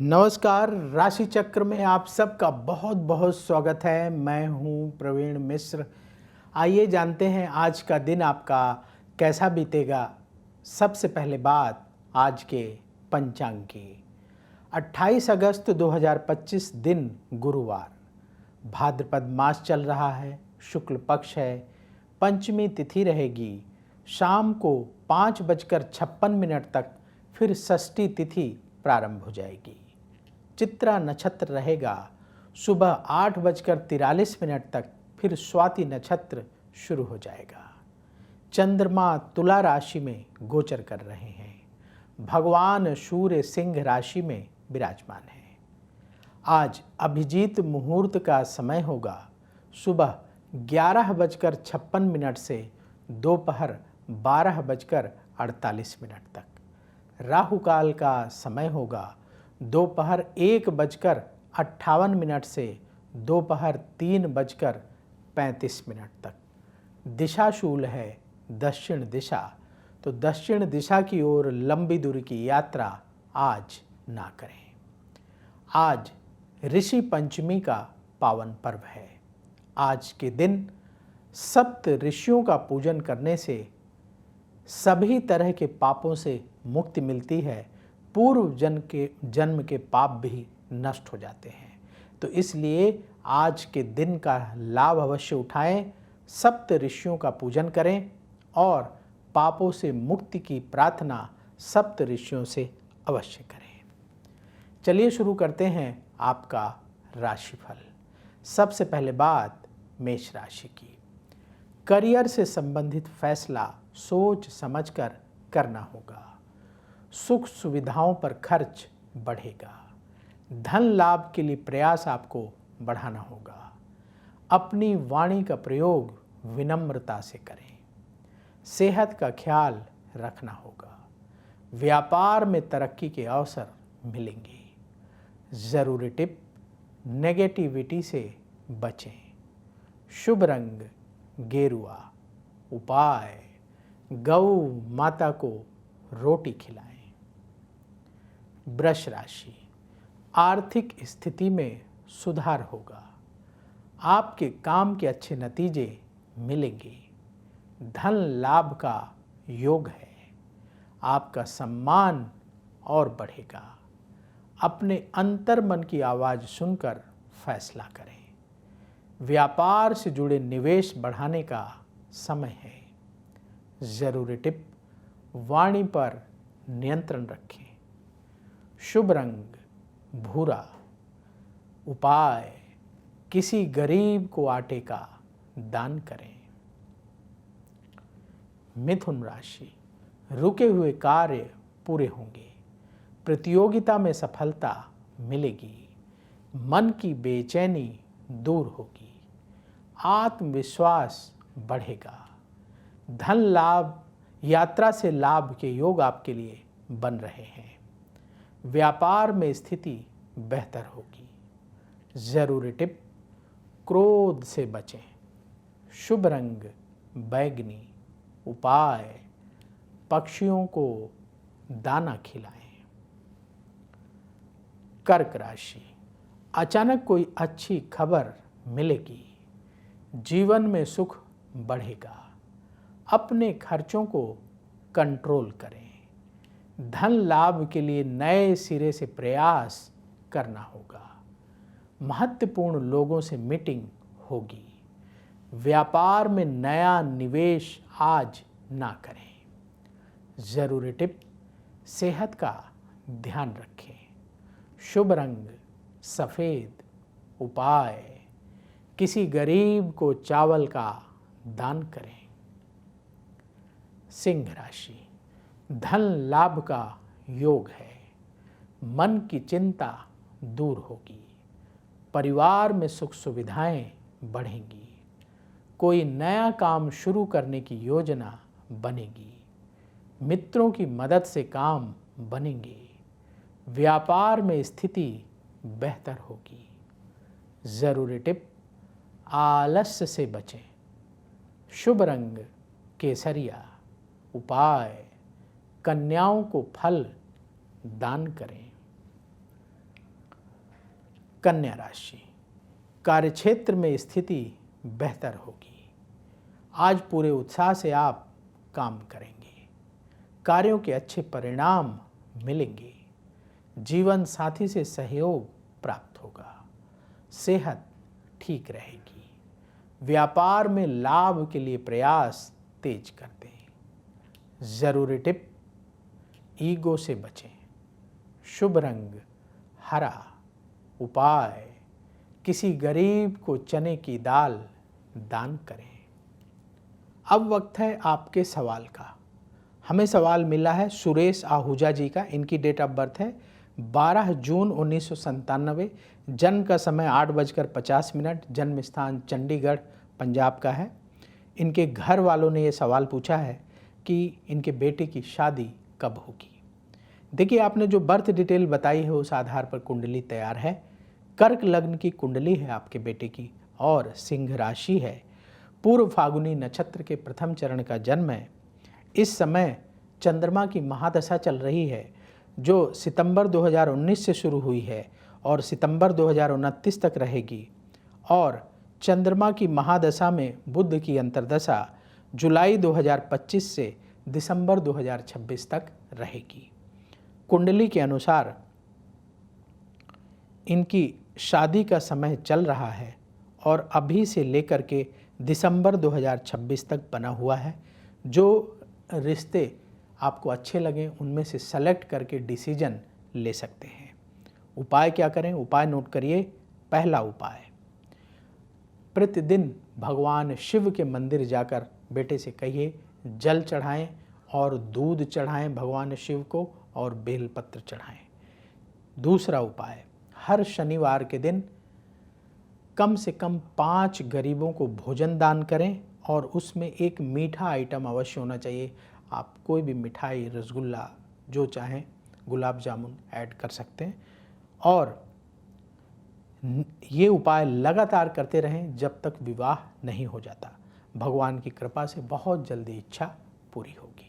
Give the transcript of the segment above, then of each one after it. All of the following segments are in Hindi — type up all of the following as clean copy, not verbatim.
नमस्कार। राशि चक्र में आप सबका बहुत बहुत स्वागत है। मैं हूं प्रवीण मिश्र। आइए जानते हैं आज का दिन आपका कैसा बीतेगा। सबसे पहले बात आज के पंचांग की। 28 अगस्त 2025 दिन गुरुवार, भाद्रपद मास चल रहा है, शुक्ल पक्ष है, पंचमी तिथि रहेगी। शाम को 5:56 तक फिर षष्ठी तिथि प्रारंभ हो जाएगी। चित्रा नक्षत्र रहेगा। सुबह 8:43 तक फिर स्वाति नक्षत्र शुरू हो जाएगा। चंद्रमा तुला राशि में गोचर कर रहे हैं। भगवान सूर्य सिंह राशि में विराजमान है। आज अभिजीत मुहूर्त का समय होगा। सुबह 11:56 से दोपहर 12:48 तक। राहु काल का समय होगा दोपहर 1:58 से दोपहर 3:35 तक। दिशाशूल है दक्षिण दिशा, तो दक्षिण दिशा की ओर लंबी दूरी की यात्रा आज ना करें। आज ऋषि पंचमी का पावन पर्व है। आज के दिन सप्त ऋषियों का पूजन करने से सभी तरह के पापों से मुक्ति मिलती है। पूर्व जन्म के पाप भी नष्ट हो जाते हैं। तो इसलिए आज के दिन का लाभ अवश्य उठाएं, सप्त ऋषियों का पूजन करें और पापों से मुक्ति की प्रार्थना सप्त ऋषियों से अवश्य करें। चलिए शुरू करते हैं आपका राशिफल। सबसे पहले बात मेष राशि की। करियर से संबंधित फैसला सोच समझकर करना होगा। सुख सुविधाओं पर खर्च बढ़ेगा। धन लाभ के लिए प्रयास आपको बढ़ाना होगा। अपनी वाणी का प्रयोग विनम्रता से करें। सेहत का ख्याल रखना होगा। व्यापार में तरक्की के अवसर मिलेंगे। जरूरी टिप, नेगेटिविटी से बचें। शुभ रंग गेरुआ। उपाय, गौ माता को रोटी खिलाएं। वृष राशि। आर्थिक स्थिति में सुधार होगा। आपके काम के अच्छे नतीजे मिलेंगे। धन लाभ का योग है। आपका सम्मान और बढ़ेगा। अपने अंतर मन की आवाज़ सुनकर फैसला करें। व्यापार से जुड़े निवेश बढ़ाने का समय है। जरूरी टिप, वाणी पर नियंत्रण रखें। शुभ रंग भूरा। उपाय, किसी गरीब को आटे का दान करें। मिथुन राशि। रुके हुए कार्य पूरे होंगे। प्रतियोगिता में सफलता मिलेगी। मन की बेचैनी दूर होगी। आत्मविश्वास बढ़ेगा। धन लाभ, यात्रा से लाभ के योग आपके लिए बन रहे हैं। व्यापार में स्थिति बेहतर होगी। जरूरी टिप, क्रोध से बचें। शुभ रंग बैगनी। उपाय, पक्षियों को दाना खिलाएं। कर्क राशि। अचानक कोई अच्छी खबर मिलेगी। जीवन में सुख बढ़ेगा। अपने खर्चों को कंट्रोल करें। धन लाभ के लिए नए सिरे से प्रयास करना होगा। महत्वपूर्ण लोगों से मीटिंग होगी। व्यापार में नया निवेश आज ना करें। जरूरी टिप, सेहत का ध्यान रखें। शुभ रंग सफ़ेद। उपाय, किसी गरीब को चावल का दान करें। सिंह राशि। धन लाभ का योग है। मन की चिंता दूर होगी। परिवार में सुख सुविधाएं बढ़ेंगी। कोई नया काम शुरू करने की योजना बनेगी। मित्रों की मदद से काम बनेंगे। व्यापार में स्थिति बेहतर होगी। जरूरी टिप, आलस्य से बचें। शुभ रंग केसरिया। उपाय, कन्याओं को फल दान करें। कन्या राशि, कार्यक्षेत्र में स्थिति बेहतर होगी। आज पूरे उत्साह से आप काम करेंगे, कार्यों के अच्छे परिणाम मिलेंगे, जीवन साथी से सहयोग प्राप्त होगा, सेहत ठीक रहेगी, व्यापार में लाभ के लिए प्रयास तेज कर दें। जरूरी टिप, ईगो से बचें, शुभ रंग हरा, उपाय किसी गरीब को चने की दाल दान करें। अब वक्त है आपके सवाल का। हमें सवाल मिला है सुरेश आहूजा जी का। इनकी डेट ऑफ बर्थ है 12 जून 1997, जन्म का समय 8:50, जन्म स्थान चंडीगढ़ पंजाब का है। इनके घर वालों ने ये सवाल पूछा है कि इनके बेटे की शादी कब होगी। देखिए, आपने जो बर्थ डिटेल बताई है उस आधार पर कुंडली तैयार है। कर्क लग्न की कुंडली है आपके बेटे की और सिंह राशि है। पूर्व फागुनी नक्षत्र के प्रथम चरण का जन्म है। इस समय चंद्रमा की महादशा चल रही है जो सितंबर 2019 से शुरू हुई है और सितंबर 2029 तक रहेगी, और चंद्रमा की महादशा में बुध की अंतर्दशा जुलाई 2025 से दिसंबर 2026 तक रहेगी। कुंडली के अनुसार इनकी शादी का समय चल रहा है और अभी से लेकर के दिसंबर 2026 तक बना हुआ है। जो रिश्ते आपको अच्छे लगें उनमें से सेलेक्ट करके डिसीजन ले सकते हैं। उपाय क्या करें? उपाय नोट करिए। पहला उपाय, प्रतिदिन भगवान शिव के मंदिर जाकर बेटे से कहिए जल चढ़ाएं और दूध चढ़ाएं भगवान शिव को और बेलपत्र चढ़ाएं। दूसरा उपाय, हर शनिवार के दिन कम से कम 5 गरीबों को भोजन दान करें और उसमें एक मीठा आइटम अवश्य होना चाहिए। आप कोई भी मिठाई, रसगुल्ला जो चाहें, गुलाब जामुन ऐड कर सकते हैं। और ये उपाय लगातार करते रहें जब तक विवाह नहीं हो जाता। भगवान की कृपा से बहुत जल्दी इच्छा पूरी होगी।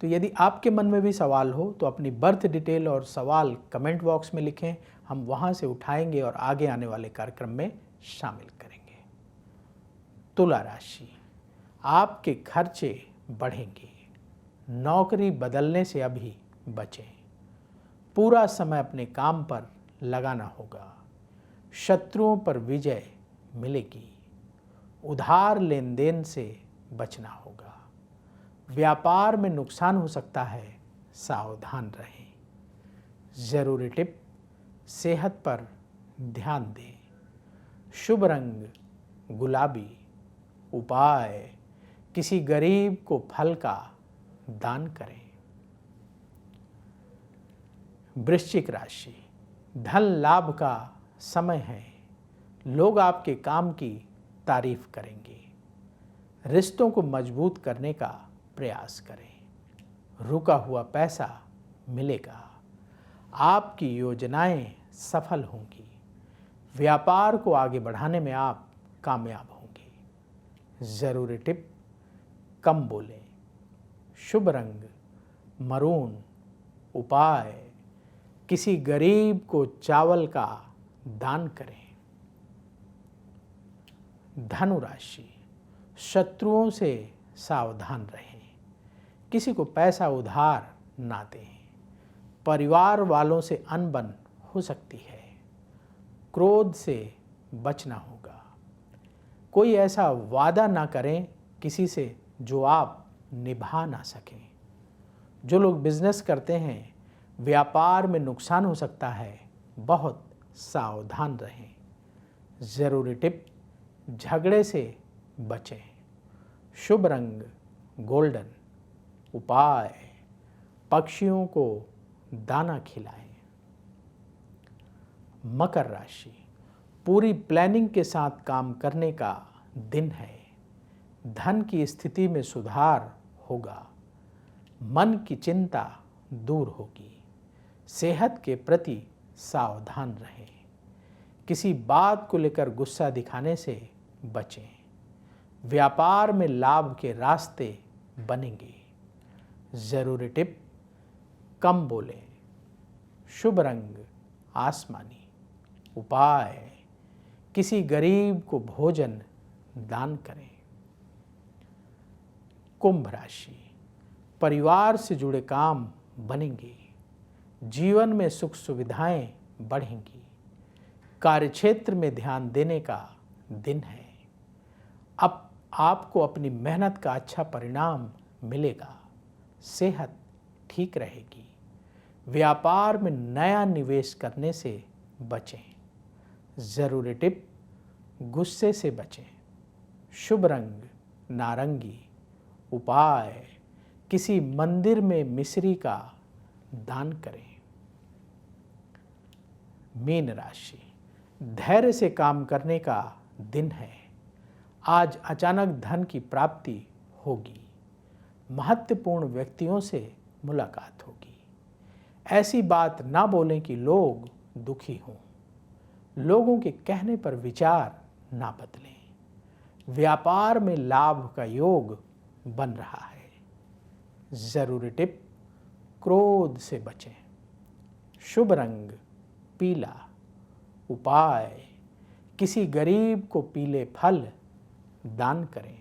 तो यदि आपके मन में भी सवाल हो तो अपनी बर्थ डिटेल और सवाल कमेंट बॉक्स में लिखें, हम वहाँ से उठाएंगे और आगे आने वाले कार्यक्रम में शामिल करेंगे। तुला राशि, आपके खर्चे बढ़ेंगे, नौकरी बदलने से अभी बचें, पूरा समय अपने काम पर लगाना होगा, शत्रुओं पर विजय मिलेगी, उधार लेन देन से बचना होगा, व्यापार में नुकसान हो सकता है, सावधान रहें। जरूरी टिप, सेहत पर ध्यान दें, शुभ रंग गुलाबी, उपाय किसी गरीब को फल का दान करें। वृश्चिक राशि, धन लाभ का समय है, लोग आपके काम की तारीफ करेंगे, रिश्तों को मजबूत करने का प्रयास करें, रुका हुआ पैसा मिलेगा, आपकी योजनाएं सफल होंगी, व्यापार को आगे बढ़ाने में आप कामयाब होंगे। जरूरी टिप, कम बोलें, शुभ रंग मरून, उपाय किसी गरीब को चावल का दान करें। धनु राशि, शत्रुओं से सावधान रहें, किसी को पैसा उधार ना दें, परिवार वालों से अनबन हो सकती है, क्रोध से बचना होगा, कोई ऐसा वादा ना करें किसी से जो आप निभा ना सकें। जो लोग बिजनेस करते हैं, व्यापार में नुकसान हो सकता है, बहुत सावधान रहें। जरूरी टिप, झगड़े से बचें, शुभ रंग गोल्डन, उपाय पक्षियों को दाना खिलाएं। मकर राशि, पूरी प्लानिंग के साथ काम करने का दिन है, धन की स्थिति में सुधार होगा, मन की चिंता दूर होगी, सेहत के प्रति सावधान रहें, किसी बात को लेकर गुस्सा दिखाने से बचें, व्यापार में लाभ के रास्ते बनेंगे। जरूरी टिप, कम बोलें, शुभ रंग आसमानी, उपाय, किसी गरीब को भोजन दान करें। कुंभ राशि, परिवार से जुड़े काम बनेंगे, जीवन में सुख सुविधाएं बढ़ेंगी, कार्यक्षेत्र में ध्यान देने का दिन है। अब आपको अपनी मेहनत का अच्छा परिणाम मिलेगा, सेहत ठीक रहेगी, व्यापार में नया निवेश करने से बचें। ज़रूरी टिप, गुस्से से बचें। शुभ रंग नारंगी। उपाय, किसी मंदिर में मिश्री का दान करें। मीन राशि, धैर्य से काम करने का दिन है। आज अचानक धन की प्राप्ति होगी, महत्वपूर्ण व्यक्तियों से मुलाकात होगी। ऐसी बात ना बोलें कि लोग दुखी हों। लोगों के कहने पर विचार ना बदलें। व्यापार में लाभ का योग बन रहा है। ज़रूरी टिप, क्रोध से बचें। शुभ रंग पीला। उपाय, किसी गरीब को पीले फल दान करें।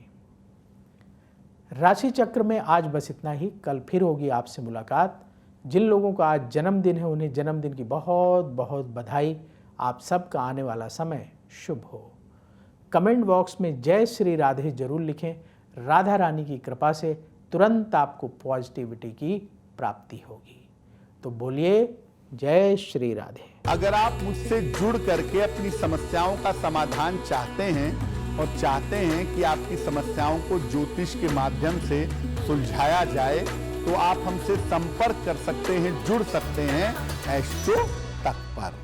राशि चक्र में आज बस इतना ही। कल फिर होगी आपसे मुलाकात। जिन लोगों का आज जन्मदिन है उन्हें जन्मदिन की बहुत बहुत बधाई। आप सबका आने वाला समय शुभ हो। कमेंट बॉक्स में जय श्री राधे जरूर लिखें। राधा रानी की कृपा से तुरंत आपको पॉजिटिविटी की प्राप्ति होगी। तो बोलिए जय श्री राधे। अगर आप मुझसे जुड़ करके अपनी समस्याओं का समाधान चाहते हैं और चाहते हैं कि आपकी समस्याओं को ज्योतिष के माध्यम से सुलझाया जाए, तो आप हमसे संपर्क कर सकते हैं, जुड़ सकते हैं एस्ट्रो तक पर।